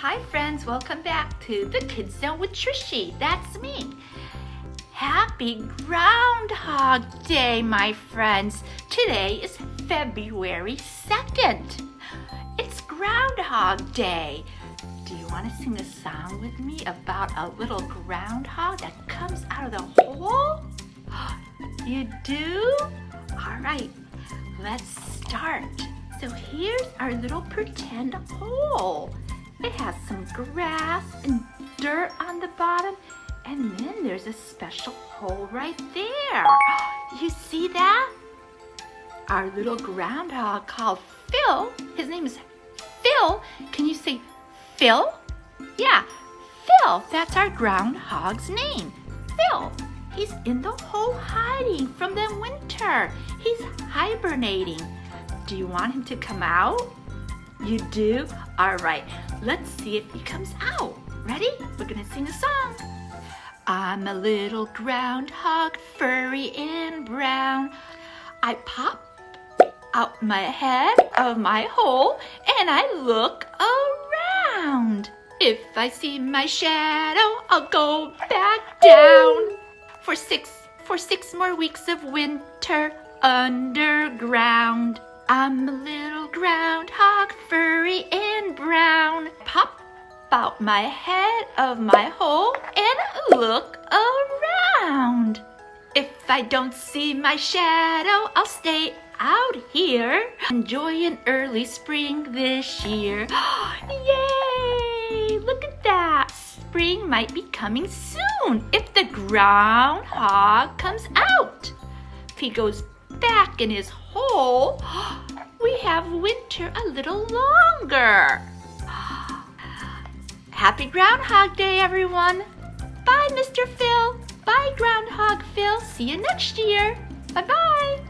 Hi friends, welcome back to the Kids Zone with Trishy. That's me. Happy Groundhog Day, my friends. Today is February 2nd. It's Groundhog Day. Do you want to sing a song with me about a little groundhog that comes out of the hole? You do? All right, let's start. So here's our little pretend hole. It has some grass and dirt on the bottom, and then there's a special hole right there. You see that? Our little groundhog called Phil, his name is Phil. Can you say Phil? Yeah, Phil, that's our groundhog's name. Phil, he's in the hole hiding from the winter. He's hibernating. Do you want him to come out? You do? All right, let's see if he comes out. Ready? We're gonna sing a song. I'm a little groundhog, furry and brown. I pop out my head of my hole and I look around. If I see my shadow, I'll go back down. For six more weeks of winter underground. I'm a little groundhog, furry and brown. Pop out my head of my hole and look around. If I don't see my shadow, I'll stay out here. Enjoy an early spring this year. Yay! Look at that. Spring might be coming soon if the groundhog comes out. If he goes back in his hole, we have winter a little longer. Happy Groundhog Day, everyone. Bye, Mr. Phil. Bye, Groundhog Phil. See you next year. Bye-bye.